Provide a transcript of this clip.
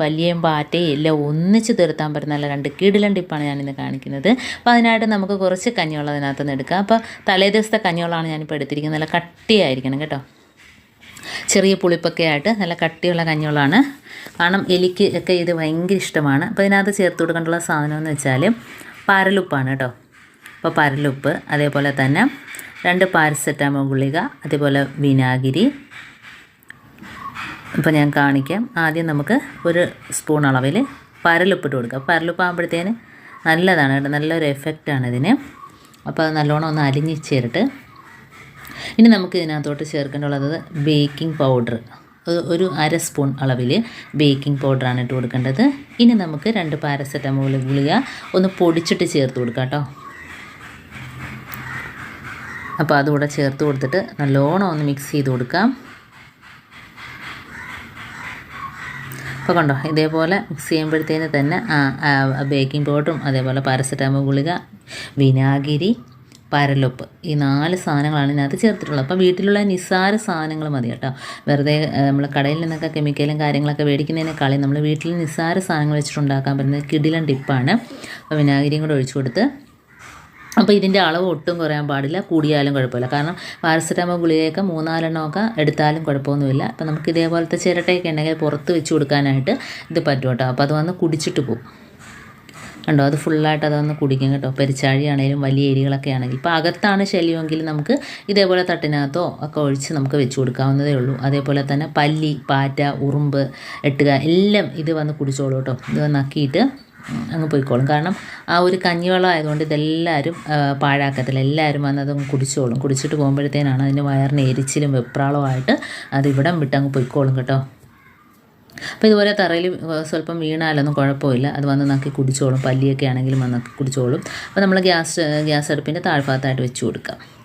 പല്ലിയും പാറ്റയും എല്ലാം ഒന്നിച്ച് തീർത്താൻ പറ്റുന്ന നല്ല 2 കിടിലൻ ടിപ്പാണ് ഞാനിന്ന് കാണിക്കുന്നത്. അപ്പോൾ അതിനായിട്ട് നമുക്ക് കുറച്ച് കഞ്ഞിവെള്ളം അതിനകത്ത് നിന്ന് എടുക്കാം. അപ്പോൾ തലേ ദിവസത്തെ കഞ്ഞിവെള്ളമാണ് ഞാനിപ്പോൾ എടുത്തിരിക്കുന്നത്. നല്ല കട്ടിയായിരിക്കണം കേട്ടോ. ചെറിയ പുളിപ്പൊക്കെ ആയിട്ട് നല്ല കട്ടിയുള്ള കഞ്ഞിവെള്ളമാണ്. കാരണം എലിക്ക് ഒക്കെ ഇത് ഭയങ്കര ഇഷ്ടമാണ്. അപ്പോൾ ഇതിനകത്ത് ചേർത്ത് കൊടുക്കേണ്ടുള്ള സാധനം എന്ന് വെച്ചാൽ പരലുപ്പാണ് കേട്ടോ. അപ്പോൾ പരലുപ്പ്, അതേപോലെ തന്നെ 2 പാരസെറ്റാമോൾ ഗുളിക, അതേപോലെ വിനാഗിരി. ഇപ്പോൾ ഞാൻ കാണിക്കാം. ആദ്യം നമുക്ക് 1 സ്പൂൺ അളവിൽ പരലുപ്പിട്ട് കൊടുക്കാം. പരലുപ്പ് ആകുമ്പോഴത്തേന് നല്ലതാണ് കേട്ടോ, നല്ലൊരു എഫക്റ്റാണ് ഇതിന്. അപ്പോൾ അത് നല്ലോണം ഒന്ന് അലിഞ്ഞ് ചേർത്ത് ഇനി നമുക്ക് ഇതിനകത്തോട്ട് ചേർക്കേണ്ടുള്ളത് ബേക്കിംഗ് പൗഡർ. ഒരു 1/2 സ്പൂൺ അളവിൽ ബേക്കിംഗ് പൗഡറാണ് ഇട്ട് കൊടുക്കേണ്ടത്. ഇനി നമുക്ക് 2 പാരസെറ്റമോൾ ഗുളിക ഒന്ന് പൊടിച്ചിട്ട് ചേർത്ത് കൊടുക്കാം കേട്ടോ. അപ്പോൾ അതുകൂടെ ചേർത്ത് കൊടുത്തിട്ട് നല്ലോണം ഒന്ന് മിക്സ് ചെയ്ത് കൊടുക്കാം. അപ്പോൾ കണ്ടോ, ഇതേപോലെ മിക്സ് ചെയ്യുമ്പോഴത്തേന് തന്നെ ബേക്കിംഗ് പൗഡറും അതേപോലെ പാരസെറ്റാമോൾ ഗുളിക, വിനാഗിരി, പരലുപ്പ്, ഈ 4 സാധനങ്ങളാണ് ഇതിനകത്ത് ചേർത്തിട്ടുള്ളത്. അപ്പോൾ വീട്ടിലുള്ള നിസ്സാര സാധനങ്ങൾ മതി കേട്ടോ. വെറുതെ നമ്മൾ കടയിൽ നിന്നൊക്കെ കെമിക്കലും കാര്യങ്ങളൊക്കെ മേടിക്കുന്നതിനേക്കാളും നമ്മൾ വീട്ടിൽ നിസ്സാര സാധനങ്ങൾ വെച്ചിട്ടുണ്ടാക്കാൻ പറ്റുന്ന കിടിലൻ ടിപ്പാണ്. അപ്പോൾ വിനാഗിരിയും കൂടെ ഒഴിച്ചു കൊടുത്ത്, അപ്പോൾ ഇതിൻ്റെ അളവ് ഒട്ടും കുറയാൻ പാടില്ല, കൂടിയാലും കുഴപ്പമില്ല. കാരണം പാരസെറ്റാമോൾ ഗുളികയൊക്കെ 3-4 എടുത്താലും കുഴപ്പമൊന്നുമില്ല. അപ്പോൾ നമുക്ക് ഇതേപോലത്തെ ചിരട്ടയൊക്കെ ഉണ്ടെങ്കിൽ പുറത്ത് വെച്ച് കൊടുക്കാനായിട്ട് ഇത് പറ്റും കേട്ടോ. അപ്പോൾ അത് വന്ന് കുടിച്ചിട്ട് പോകും കണ്ടോ. അത് ഫുള്ളായിട്ട് അതൊന്ന് കുടിക്കും കേട്ടോ. പെരിച്ചാഴിയാണെങ്കിലും വലിയ എലികളൊക്കെ ആണെങ്കിൽ. ഇപ്പോൾ അകത്താണ് ശല്യമെങ്കിൽ നമുക്ക് ഇതേപോലെ തട്ടിനകത്തോ ഒക്കെ ഒഴിച്ച് നമുക്ക് വെച്ച് കൊടുക്കാവുന്നതേ ഉള്ളൂ. അതേപോലെ തന്നെ പല്ലി, പാറ്റ, ഉറുമ്പ്, എട്ടുക എല്ലാം ഇത് വന്ന് കുടിച്ചോളൂ കേട്ടോ. ഇത് നക്കിയിട്ട് അങ്ങ് പോയിക്കോളും. കാരണം ആ ഒരു കഞ്ഞിവെള്ളം ആയതുകൊണ്ട് ഇതെല്ലാവരും പാഴാക്കത്തില്ല, എല്ലാവരും വന്ന് അതങ്ങ് കുടിച്ചോളും. കുടിച്ചിട്ട് പോകുമ്പോഴത്തേനാണ് അതിന് വയറിന് എരിച്ചിലും വെപ്രാളമായിട്ട് അത് ഇവിടം വിട്ടങ്ങ് പോയിക്കോളും കേട്ടോ. അപ്പോൾ ഇതുപോലെ തറയിൽ സ്വല്പം വീണാലൊന്നും കുഴപ്പമില്ല, അത് വന്ന് നക്കി കുടിച്ചോളും. പല്ലിയൊക്കെ ആണെങ്കിലും വന്ന് നക്കി കുടിച്ചോളും. അപ്പോൾ നമ്മൾ ഗ്യാസ് അടുപ്പിൻ്റെ താഴ്ഭാഗത്തായിട്ട് വെച്ച് കൊടുക്കാം.